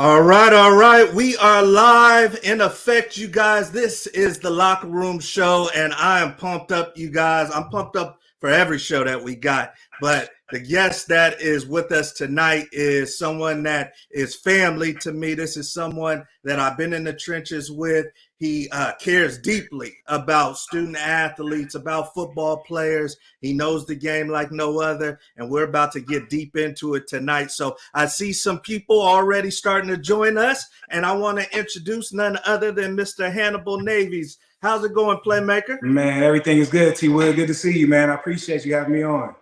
All right. We are live in effect, you guys. This is the Locker Room Show, and I am pumped up, you guys. I'm pumped up for every show that we got. But the guest that is with us tonight is someone that is family to me. This is someone that I've been in the trenches with. He cares deeply about student athletes, about football players. He knows the game like no other, and we're about to get deep into it tonight. So I see some people already starting to join us, and I want to introduce none other than Mr. Hannibal Naives. How's it going, Playmaker? Man, everything is good, T.Wood. Good to see you, man. I appreciate you having me on.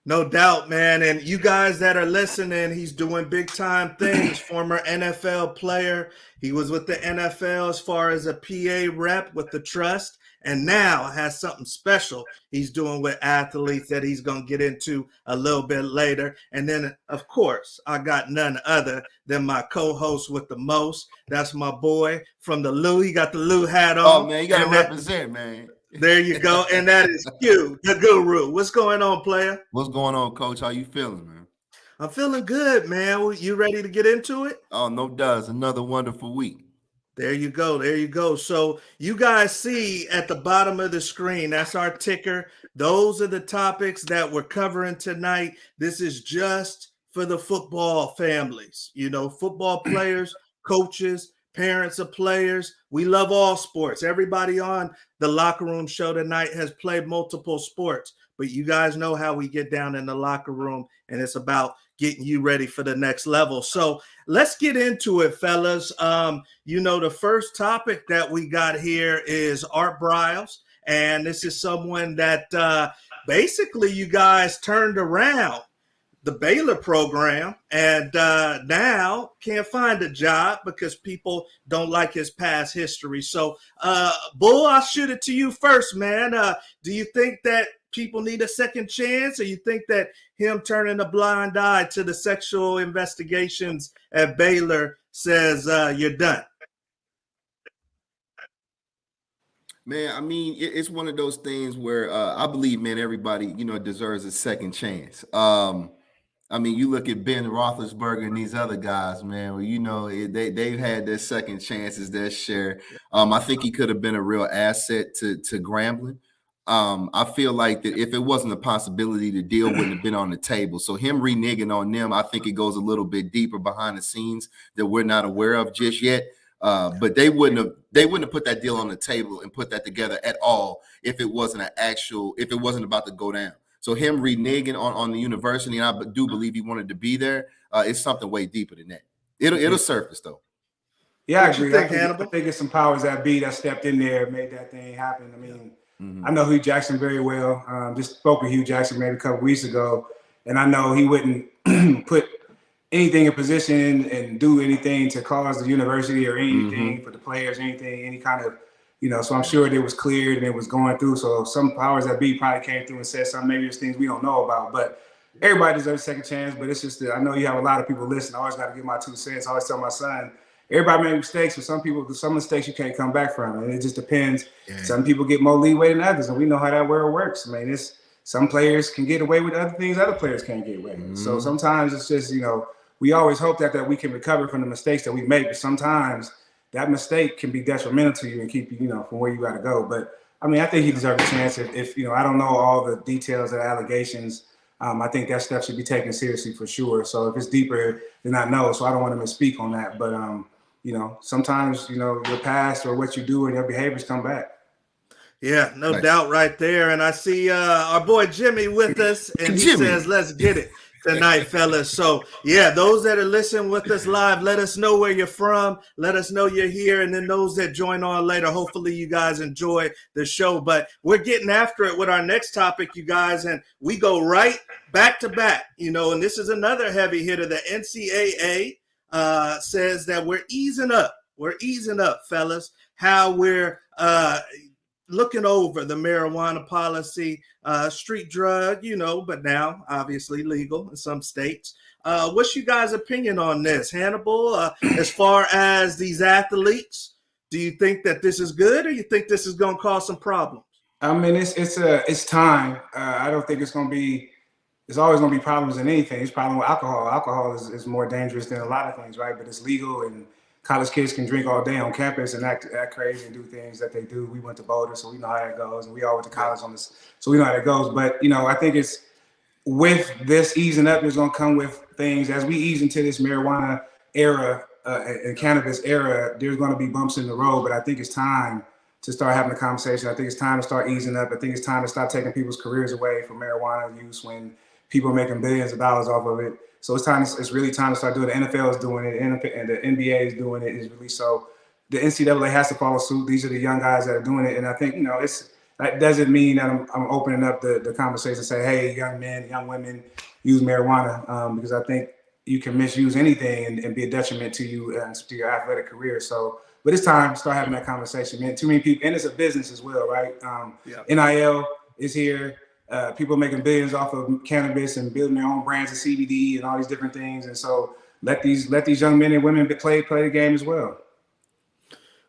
No doubt, man. And you guys that are listening, he's doing big time things. Former NFL player. He was with the NFL as far as a PA rep with the Trust, and now has something special he's doing with athletes that he's going to get into a little bit later. And then, of course, I got none other than my co-host with the most. That's my boy from the Lou. He got the Lou hat on. Oh, man, you got to represent, man. There you go. And that is Q, the guru. What's going on, player? What's going on, Coach? How you feeling, man? I'm feeling good, man. You ready to get into it? Oh, no doubt. It's another wonderful week. There you go. There you go. So you guys see at the bottom of the screen, that's our ticker. Those are the topics that we're covering tonight. This is just for the football families, football players, coaches, parents of players. We love all sports. Everybody on the Locker Room Show tonight has played multiple sports, but you guys know how we get down in the locker room, and it's about getting you ready for the next level. So let's get into it, fellas. The first topic that we got here is Art Briles, and this is someone that basically you guys turned around the Baylor program, and now can't find a job because people don't like his past history. So, Bull, I'll shoot it to you first, man. Do you think that people need a second chance, or you think that him turning a blind eye to the sexual investigations at Baylor says you're done? Man, I mean, it's one of those things where I believe, man, everybody, deserves a second chance. I mean, you look at Ben Roethlisberger and these other guys, man, where, they've had their second chances, their share. I think he could have been a real asset to Grambling. I feel like that if it wasn't a possibility, the deal wouldn't have been on the table. So him reneging on them, I think it goes a little bit deeper behind the scenes that we're not aware of just yet. But they wouldn't have put that deal on the table and put that together at all if it wasn't about to go down. So him reneging on the university, and I do believe he wanted to be there, it's something way deeper than that. It'll surface though. Yeah, I agree. I think it's some powers that be that stepped in there, made that thing happen. I mean, I know Hugh Jackson very well. Just spoke with Hugh Jackson maybe a couple weeks ago, and I know he wouldn't put anything in position and do anything to cause the university or anything for the players, any kind of, so I'm sure it was cleared and it was going through. So some powers that be probably came through and said something, maybe there's things we don't know about, but everybody deserves a second chance. But it's just that I know you have a lot of people listening. I always got to give my 2 cents. I always tell my son, everybody make mistakes, but some mistakes you can't come back from. And it just depends. Yeah. Some people get more leeway than others, and we know how that world works. I mean, some players can get away with other things other players can't get away with. So sometimes it's just, we always hope that we can recover from the mistakes that we make, but sometimes that mistake can be detrimental to you and keep you, from where you got to go. But I mean, I think he deserves a chance. If I don't know all the details of the allegations, I think that stuff should be taken seriously for sure. So if it's deeper than I know, so I don't want to misspeak on that. But sometimes your past or what you do and your behaviors come back. Yeah, no doubt right there. And I see our boy Jimmy with us, and he says, let's get it tonight, fellas. So, yeah, those that are listening with us live, let us know where you're from. Let us know you're here. And then those that join on later, hopefully you guys enjoy the show. But we're getting after it with our next topic, you guys, and we go right back to back, and this is another heavy hitter. The NCAA says that we're easing up. We're easing up, fellas, how we're looking over the marijuana policy, street drug, but now obviously legal in some states. What's you guys' opinion on this, Hannibal? As far as these athletes, do you think that this is good, or you think this is going to cause some problems? I mean, it's time. I don't think it's going to be there's always going to be problems in anything. There's problem with alcohol. Alcohol is more dangerous than a lot of things, right? But it's legal, and college kids can drink all day on campus and act crazy and do things that they do. We went to Boulder, so we know how that goes, and we all went to college on this, so we know how that goes. But I think it's with this easing up, is going to come with things as we ease into this marijuana era and cannabis era. There's going to be bumps in the road, but I think it's time to start having a conversation. I think it's time to start easing up. I think it's time to stop taking people's careers away from marijuana use when people are making billions of dollars off of it. So it's really time to start doing it. The NFL is doing it, and the NBA is doing it. Is really so. The NCAA has to follow suit. These are the young guys that are doing it, and I think that doesn't mean that I'm opening up the conversation and say, hey, young men, young women, use marijuana, because I think you can misuse anything and be a detriment to you and to your athletic career. So, but it's time to start having that conversation, man. Too many people, and it's a business as well, right? NIL is here. People making billions off of cannabis and building their own brands of CBD and all these different things. And so let these young men and women play the game as well.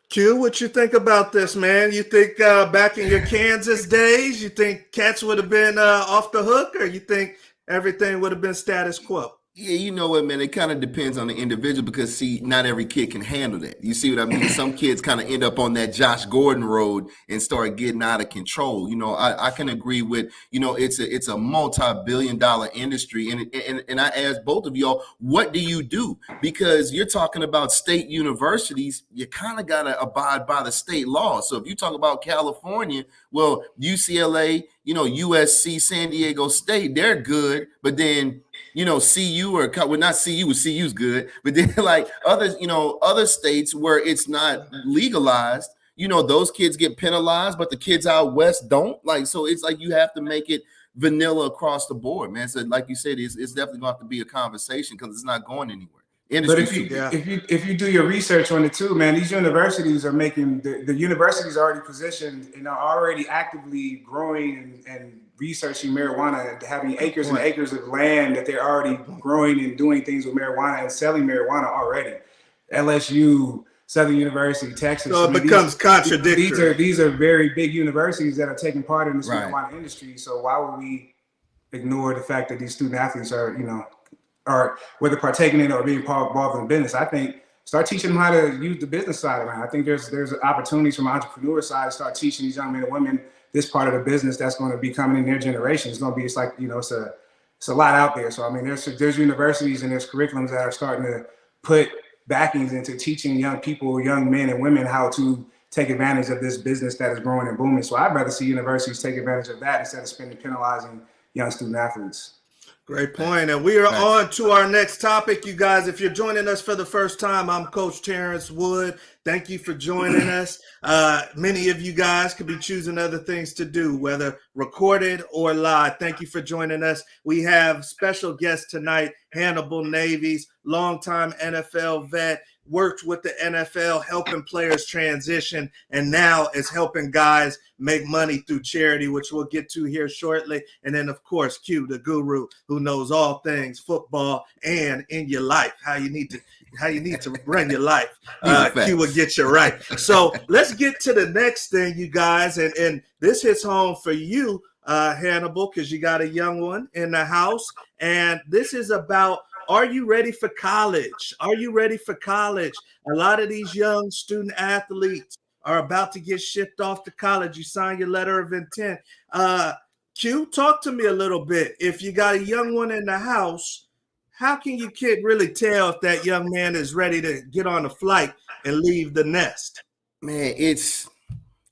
Q, what you think about this, man? You think back in your Kansas days, you think cats would have been off the hook, or you think everything would have been status quo? Yeah, you know what, man? It kind of depends on the individual because, see, not every kid can handle that. You see what I mean? Some kids kind of end up on that Josh Gordon road and start getting out of control. I can agree with, it's a multi-billion-dollar industry. And I ask both of y'all, what do you do? Because you're talking about state universities, you kind of got to abide by the state law. So if you talk about California, well, UCLA, USC, San Diego State, they're good, but then CU not CU, CU's good, but then like others, other states where it's not legalized, those kids get penalized, but the kids out west don't. Like, so it's like you have to make it vanilla across the board, man. So like you said, it's definitely going to have to be a conversation because it's not going anywhere. But if you do your research on it too, man, these universities are making the universities are already positioned and are already actively growing and researching marijuana and having acres and acres of land that they're already growing and doing things with marijuana and selling marijuana already. LSU, Southern University, Texas. So it becomes contradictory. These are very big universities that are taking part in this marijuana industry. So why would we ignore the fact that these student athletes are, or whether partaking in it or being involved in the business? I think start teaching them how to use the business side around. I think there's opportunities from the entrepreneur side to start teaching these young men and women this part of the business that's going to be coming in their generation. It's going to be, it's a lot out there. So, I mean, there's universities and there's curriculums that are starting to put backings into teaching young people, young men and women how to take advantage of this business that is growing and booming. So I'd rather see universities take advantage of that instead of penalizing young student athletes. Great point. And we are on to our next topic, you guys. If you're joining us for the first time, I'm Coach T.Wood. Thank you for joining us. Many of you guys could be choosing other things to do, whether recorded or live. Thank you for joining us. We have special guest tonight, Hannibal Naives, longtime NFL vet, worked with the NFL, helping players transition, and now is helping guys make money through charity, which we'll get to here shortly. And then, of course, Q, the guru, who knows all things football and in your life, how you need to run your life. Q will get you right. So let's get to the next thing, you guys. And this hits home for you, Hannibal, because you got a young one in the house. And this is about, are you ready for college? Are you ready for college? A lot of these young student athletes are about to get shipped off to college. You sign your letter of intent. Q, talk to me a little bit. If you got a young one in the house, how can you kid really tell if that young man is ready to get on a flight and leave the nest? Man,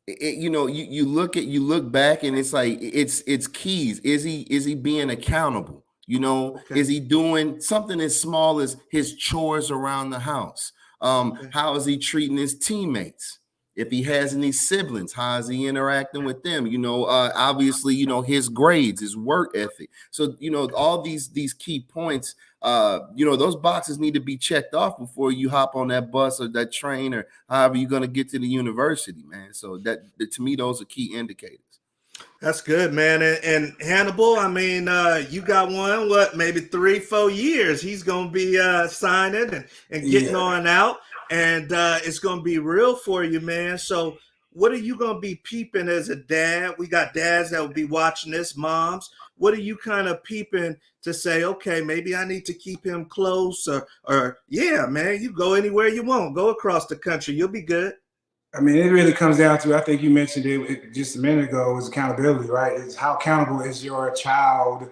you look back and it's like it's keys. Is he being accountable? Is he doing something as small as his chores around the house? How is he treating his teammates? If he has any siblings, how is he interacting with them? Obviously, his grades, his work ethic. So, all these key points, those boxes need to be checked off before you hop on that bus or that train or however you're going to get to the university, man. So that to me, those are key indicators. That's good, man. And Hannibal, I mean, you got one, maybe 3-4 years. He's going to be signing and getting on out. And it's going to be real for you, man. So what are you going to be peeping as a dad? We got dads that will be watching this, moms. What are you kind of peeping to say, okay, maybe I need to keep him close, or yeah, man, you go anywhere you want. Go across the country. You'll be good. I mean, it really comes down to, I think you mentioned it just a minute ago, is accountability, right? It's how accountable is your child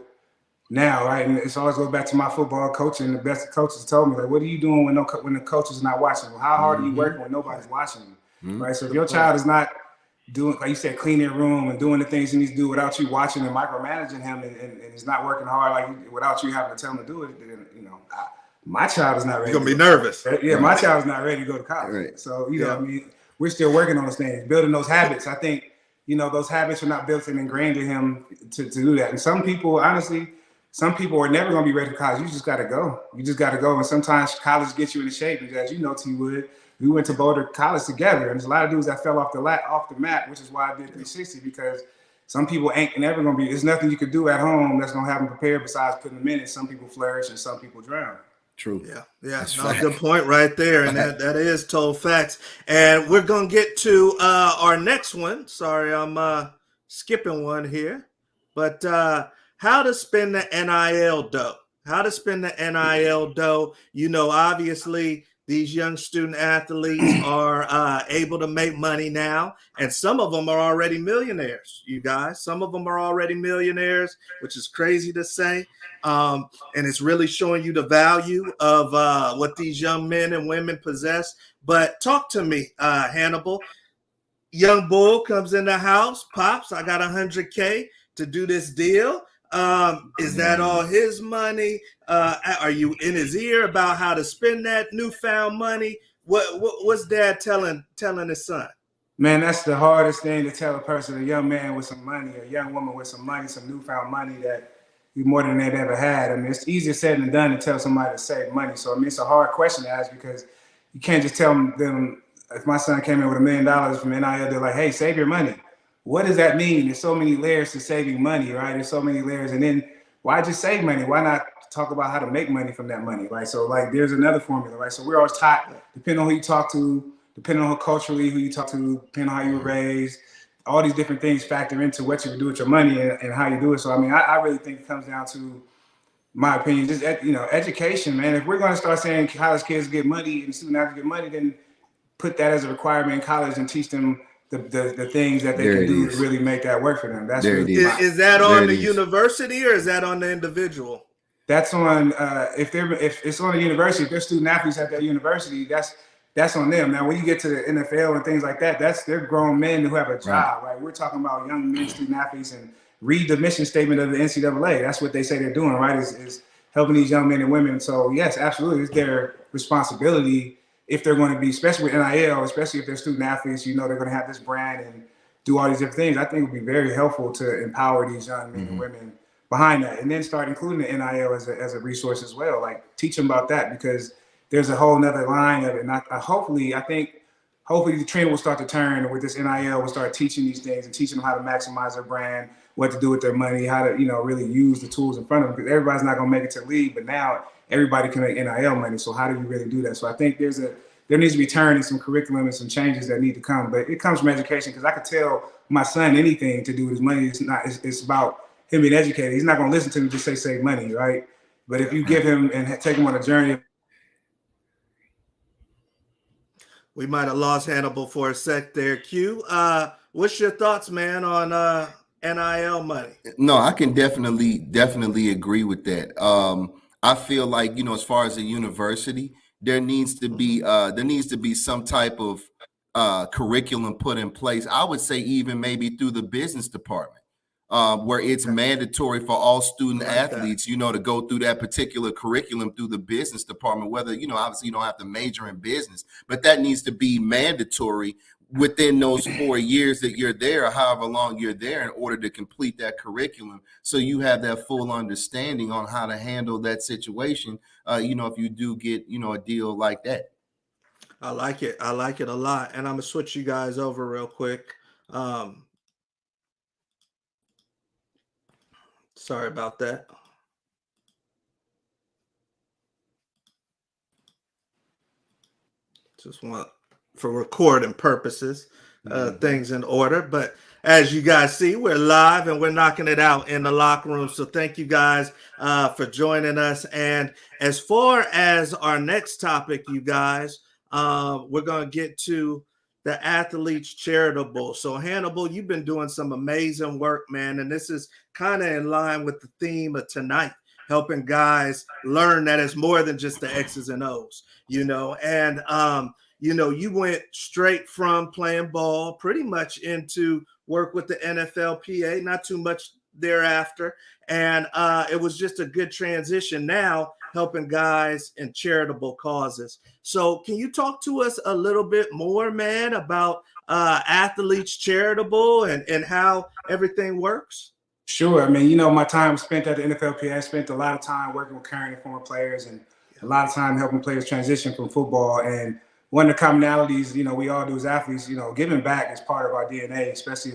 now, right? And it always goes back to my football coaching. The best coaches told me, like, what are you doing when the coach is not watching? Well, how hard are you working when nobody's watching you, right? So if your child is not doing, like you said, cleaning your room and doing the things he needs to do without you watching and micromanaging him, and he's not working hard, like without you having to tell him to do it, then, my child is not ready. You're going to be nervous. Yeah, right. My child is not ready to go to college. Right. So, I mean, we're still working on those things, building those habits. I think, those habits are not built and ingrained in him to do that. And some people, honestly, are never going to be ready for college. You just got to go. You just got to go. And sometimes college gets you into shape. And as you know, T-Wood, we went to Boulder College together. And there's a lot of dudes that fell off the map, which is why I did 360, because some people ain't never going to be. There's nothing you could do at home that's going to have them prepared besides putting them in. And some people flourish and some people drown. True. Yeah. No, good point right there. And that is total facts. And we're going to get to our next one. Sorry, I'm skipping one here. But how to spend the NIL dough. How to spend the NIL dough. Obviously, these young student athletes are able to make money now. And some of them are already millionaires, you guys. Some of them are already millionaires, which is crazy to say. And it's really showing you the value of what these young men and women possess. But talk to me, Hannibal. Young bull comes in the house, pops, I got $100K to do this deal. Is that all his money? Are you in his ear about how to spend that newfound money? What's dad telling his son? Man, that's the hardest thing to tell a person, a young man with some money, a young woman with some money, some newfound money that more than they've ever had. I mean, it's easier said than done to tell somebody to save money. So, I mean, it's a hard question to ask, because you can't just tell them, if my son came in with $1 million from NIL, they're like, hey, save your money. What does that mean? There's so many layers to saving money, right? There's so many layers. And then why just save money? Why not talk about how to make money from that money, right? So, like, there's another formula, right? So we're always taught, depending on who you talk to, depending on culturally who you talk to, depending on how you were raised, all these different things factor into what you can do with your money and how you do it. So, I mean, I really think it comes down to, my opinion, just, education, man. If we're going to start saying college kids get money and student athletes get money, then put that as a requirement in college and teach them the things that they can do to really make that work for them. That's really is that on the university or is that on the individual? That's on if it's on the university. If they're student athletes at that university, that's on them. Now, when you get to the NFL and things like that, they're grown men who have a job, right? We're talking about young men, student athletes, and read the mission statement of the NCAA. That's what they say they're doing, right? Is helping these young men and women. So yes, absolutely, it's their responsibility if they're going to be, especially with NIL, especially if they're student athletes. They're going to have this brand and do all these different things. I think it would be very helpful to empower these young men and women behind that, and then start including the NIL as a resource as well. Like, teach them about that, because there's a whole nother line of it. And hopefully the trend will start to turn with this NIL. We'll start teaching these things and teaching them how to maximize their brand, what to do with their money, how to, really use the tools in front of them. Because everybody's not going to make it to the league, but now everybody can make NIL money. So how do you really do that? So I think there needs to be turn in some curriculum and some changes that need to come. But it comes from education, because I could tell my son anything to do with his money. It's about him being educated. He's not going to listen to me just say save money, right? But if you give him and take him on a journey. We might have lost Hannibal for a sec there, Q. What's your thoughts, man, on NIL money? No, I can definitely agree with that. I feel like, as far as a university, there needs to be some type of curriculum put in place. I would say even maybe through the business department, where it's mandatory for all student athletes, to go through that particular curriculum through the business department, whether, obviously you don't have to major in business, but that needs to be mandatory within those 4 years that you're there, or however long you're there, in order to complete that curriculum. So you have that full understanding on how to handle that situation, if you do get, a deal like that. I like it. I like it a lot. And I'm going to switch you guys over real quick. Sorry about that. Just want for recording purposes, things in order. But as you guys see, we're live and we're knocking it out in the locker room. So thank you guys for joining us. And as far as our next topic, you guys, we're going to get to the Athletes Charitable. So Hannibal, you've been doing some amazing work, man. And this is kind of in line with the theme of tonight, helping guys learn that it's more than just the X's and O's, you know. And, you know, you went straight from playing ball pretty much into work with the NFLPA, not too much thereafter. And it was just a good transition now, helping guys in charitable causes. So can you talk to us a little bit more, man, about Athletes Charitable and how everything works? Sure. I mean, you know, my time spent at the NFLPA, I spent a lot of time working with current and former players and a lot of time helping players transition from football. And one of the commonalities, you know, we all do as athletes, you know, giving back is part of our DNA, especially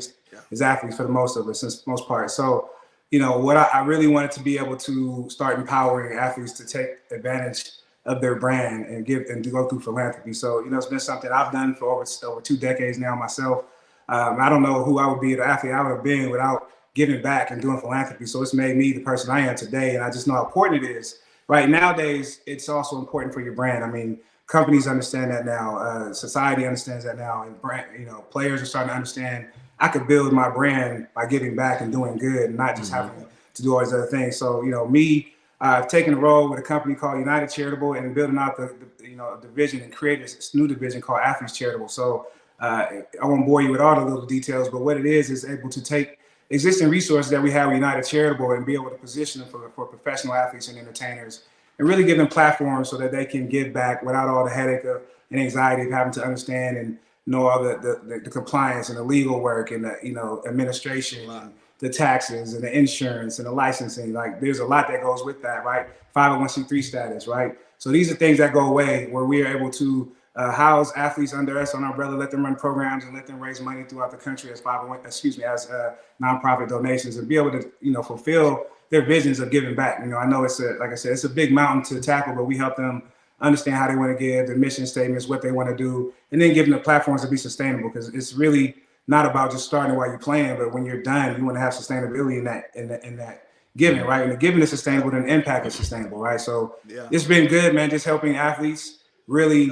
as athletes for the most of us, since most part. So, you know, what I really wanted to be able to start empowering athletes to take advantage of their brand and give and to go through philanthropy. So, you know, it's been something I've done for over 2 decades now myself. I don't know who I would be, the athlete I would have been without giving back and doing philanthropy. So it's made me the person I am today. And I just know how important it is. Right nowadays, it's also important for your brand. I mean, companies understand that now. Society understands that now. And brand, you know, players are starting to understand I could build my brand by giving back and doing good and not just having to do all these other things. So, you know, me, I've taken a role with a company called United Charitable and building out the you know, division and created this new division called Athletes Charitable. So I won't bore you with all the little details, but what it is able to take existing resources that we have with United Charitable and be able to position them for professional athletes and entertainers and really give them platforms so that they can give back without all the headache and anxiety of having to understand and know all the compliance and the legal work and the, you know, administration, and the taxes and the insurance and the licensing. Like there's a lot that goes with that, right? 501c3 status, right? So these are things that go away where we are able to house athletes under us on our umbrella, let them run programs and let them raise money throughout the country as nonprofit donations and be able to, you know, fulfill their visions of giving back. You know, I know it's like I said, it's a big mountain to tackle, but we help them understand how they want to give, their mission statements, what they want to do, and then give them the platforms to be sustainable. Because it's really not about just starting while you're playing, but when you're done, you want to have sustainability in that giving, right? And the giving is sustainable, then the impact is sustainable, right? So it's been good, man, just helping athletes really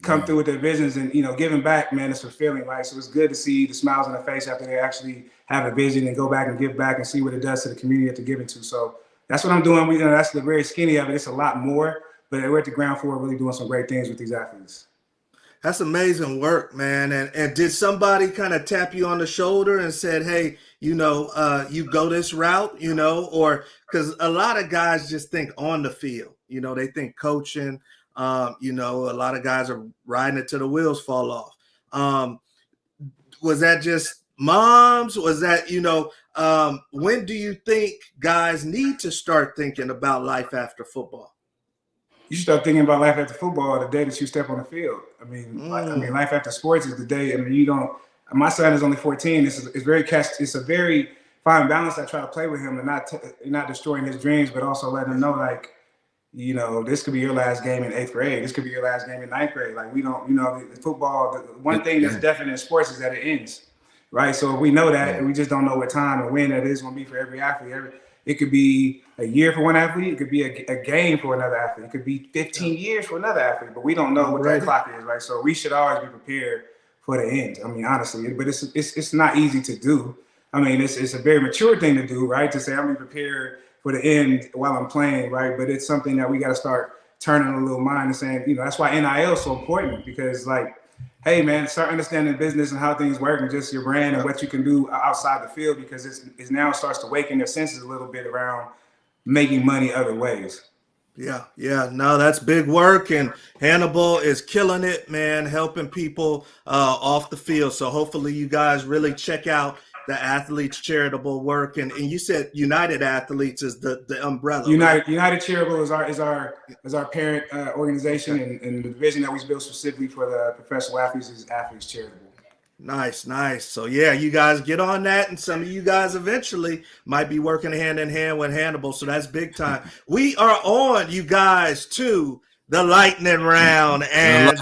come through with their visions and, you know, giving back, man, it's fulfilling, right? So it's good to see the smiles on their face after they actually have a vision and go back and give back and see what it does to the community that they're giving to. So that's what I'm doing. You know, that's the very skinny of it. It's a lot more, but we're at the ground floor really doing some great things with these athletes. That's amazing work, man. And did somebody kind of tap you on the shoulder and said, hey, you know, you go this route, you know, or because a lot of guys just think on the field, you know, they think coaching, you know, a lot of guys are riding it till the wheels fall off. Was that just moms? Was that, you know, when do you think guys need to start thinking about life after football? You start thinking about life after football the day that you step on the field. I mean, life after sports is the day. I mean, you don't. My son is only 14. It's a very fine balance. I try to play with him and not destroying his dreams, but also letting him know, like, you know, this could be your last game in 8th grade. This could be your last game in 9th grade. Like, we don't, you know, the football. The one thing that's definite in sports is that it ends, right? So if we know that, and we just don't know what time and when that is going to be for every athlete. It could be a year for one athlete. It could be a game for another athlete. It could be 15 years for another athlete, but we don't know what that clock is, right? So we should always be prepared for the end. I mean, honestly, but it's not easy to do. I mean, it's a very mature thing to do, right? To say I'm prepared for the end while I'm playing, right? But it's something that we got to start turning a little mind and saying, you know, that's why NIL is so important, because, like, hey, man, start understanding business and how things work and just your brand and what you can do outside the field, because it now starts to awaken their senses a little bit around making money other ways. Yeah. No, that's big work, and Hannibal is killing it, man, helping people off the field. So hopefully you guys really check out the Athletes Charitable work. And you said United Athletes is the umbrella. United Charitable is our parent organization, and the division that we built specifically for the professional athletes is Athletes Charitable. Nice. So yeah, you guys get on that, and some of you guys eventually might be working hand in hand with Hannibal. So that's big time. We are on, you guys, to the lightning round, and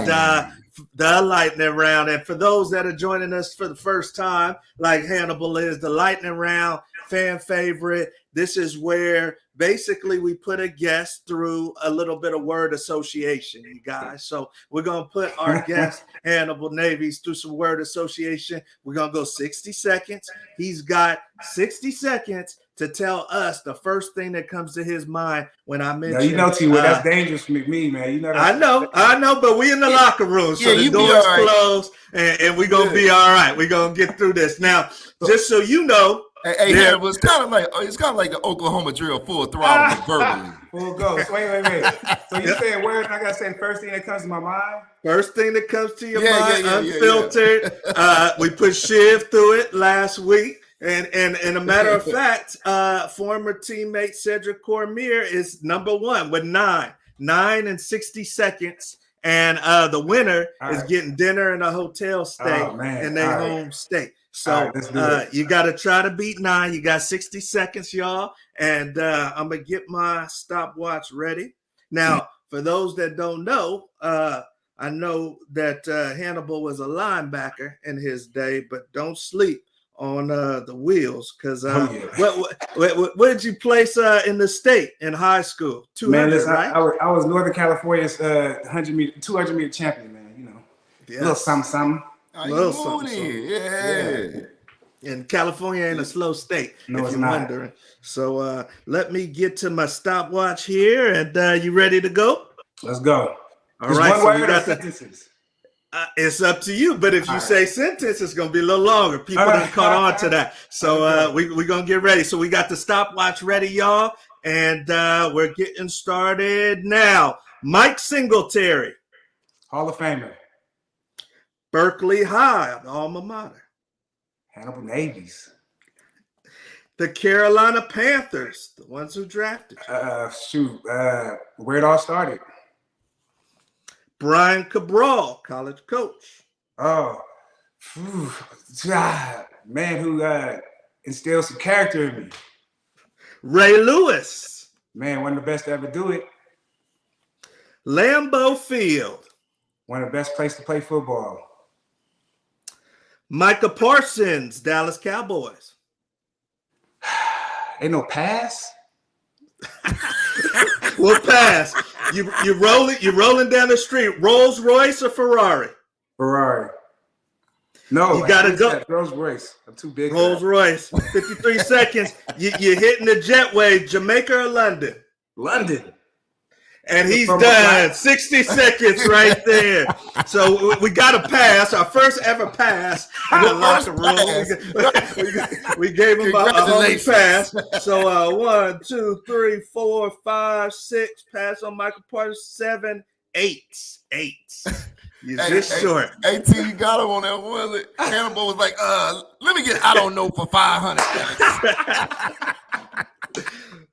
the lightning round. And for those that are joining us for the first time, like Hannibal is, the lightning round, fan favorite. This is where basically we put a guest through a little bit of word association, you guys. So we're going to put our guest, Hannibal Naives, through some word association. We're going to go 60 seconds. He's got 60 seconds to tell us the first thing that comes to his mind when I mention. No, you know, T.Wood, that's dangerous for me, man. You know. I know, but we in the locker room, so the doors closed, and we're gonna be all right. We're gonna get through this. Now, just so you know, hey, it's kind of like the Oklahoma drill, full throttle, verbally. Full ghost. Wait. So you saying word? I gotta say the first thing that comes to my mind. First thing that comes to your mind, unfiltered. We put Shiv through it last week. And a matter of fact, former teammate Cedric Cormier is number one with 9 and 60 seconds. And the winner is getting dinner in a hotel stay in their home state. So you got to try to beat 9. You got 60 seconds, y'all. And I'm going to get my stopwatch ready. Now, for those that don't know, I know that Hannibal was a linebacker in his day, but don't sleep on the wheels, because what did you place in the state in high school? 200, man, listen, right? I was Northern California's 200 meter champion, man. You know, little something. Little something. Yeah. And California ain't a slow state, no, if you're wondering. So let me get to my stopwatch here, and you ready to go? Let's go. All right. So we got sentences. It's up to you, but if you say sentence, it's going to be a little longer. People didn't caught on to that. So we're going to get ready. So we got the stopwatch ready, y'all, and we're getting started now. Mike Singletary. Hall of Famer. Berkeley High, the alma mater. Hannibal Naives. The Carolina Panthers, the ones who drafted you. Where it all started. Brian Cabral, college coach. Man who instilled some character in me. Ray Lewis. Man, one of the best to ever do it. Lambeau Field. One of the best places to play football. Micah Parsons, Dallas Cowboys. Ain't no pass. We'll pass. You rolling down the street. Rolls Royce or Ferrari? Ferrari. No, you gotta go. Rolls Royce. I'm too big. Rolls Royce. 53 seconds. You're hitting the jetway. Jamaica or London? London. And he's done. 60 seconds right there. So we got a pass. Our first ever pass in the locker room. We gave him a home pass. So 1, 2, 3, 4, 5, 6. Pass on Michael Parsons. 7, 8. You're just short. Hey, T, you got him on that one. Hannibal was like, let me get, I don't know, for 500.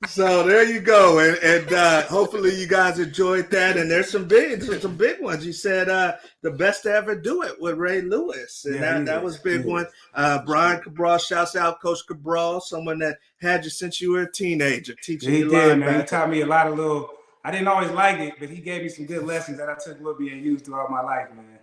So there you go, and hopefully you guys enjoyed that. And there's some big ones. You said the best to ever do it with Ray Lewis, and that was a big one. Brian Cabral, shouts out Coach Cabral, someone that had you since you were a teenager, teaching you linebacker. Man. He taught me a lot of little. I didn't always like it, but he gave me some good lessons that I took with me and used throughout my life, man.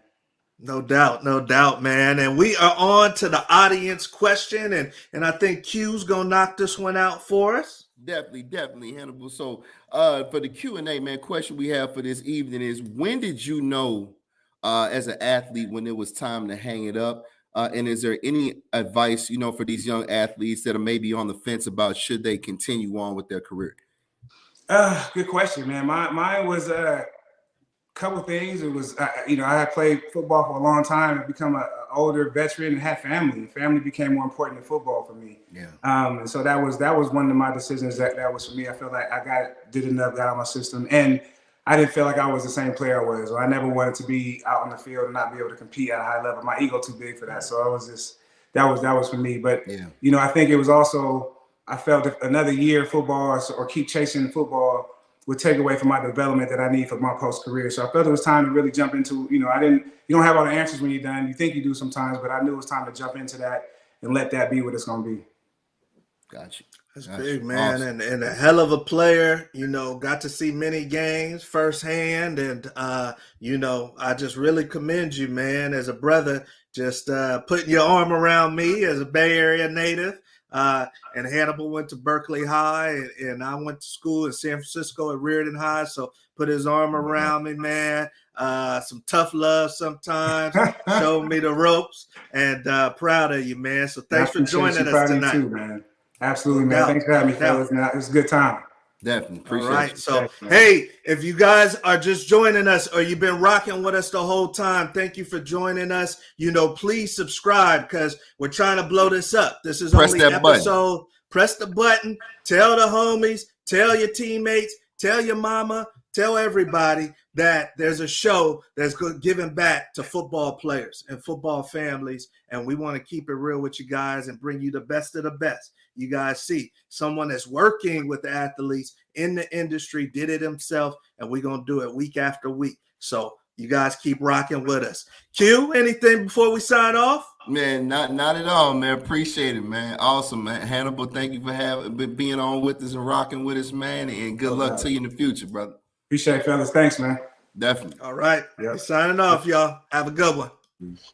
No doubt, man. And we are on to the audience question, and I think Q's gonna knock this one out for us. Definitely, Hannibal. So for the Q&A, man, question we have for this evening is, when did you know as an athlete when it was time to hang it up? And is there any advice, for these young athletes that are maybe on the fence about should they continue on with their career? Good question, man. Mine was a couple things. It was, I had played football for a long time and become an older veteran and had family. Family became more important than football for me. Yeah. And so that was one of my decisions that was for me. I felt like I did enough, got out of my system, and I didn't feel like I was the same player I was. Or I never wanted to be out on the field and not be able to compete at a high level. My ego too big for that. So I was just that was for me. But I think it was also, I felt if another year of football or keep chasing football would take away from my development that I need for my post-career. So I felt it was time to really jump into, you don't have all the answers when you're done. You think you do sometimes, but I knew it was time to jump into that and let that be what it's going to be. Got you. That's Got big, you. man, Awesome. and a hell of a player. You know, got to see many games firsthand, and you know, I just really commend you, man, as a brother, just putting your arm around me as a Bay Area native. And Hannibal went to Berkeley High, and I went to school in San Francisco at Reardon High. So put his arm around me, man. Some tough love sometimes. Showed me the ropes, and proud of you, man. So thanks for joining us tonight. Too, man. Absolutely, No man. doubt, Thanks for having me, no doubt. fellas. It was a good time. Definitely. All Appreciate right. you. So, hey, if you guys are just joining us or you've been rocking with us the whole time, thank you for joining us. You know, please subscribe because we're trying to blow this up. This is Press only that episode. button. Press the button. Tell the homies. Tell your teammates. Tell your mama. Tell everybody that there's a show that's giving back to football players and football families. And we want to keep it real with you guys and bring you the best of the best. You guys see someone that's working with the athletes in the industry, did it himself, and we're going to do it week after week. So you guys keep rocking with us. Q, anything before we sign off? Man, not at all, man. Appreciate it, man. Awesome, man. Hannibal, thank you for being on with us and rocking with us, man. And good luck to you in the future, brother. Appreciate it, fellas. Thanks, man. Definitely. All right. Yep. We're signing off, y'all. Have a good one. Peace.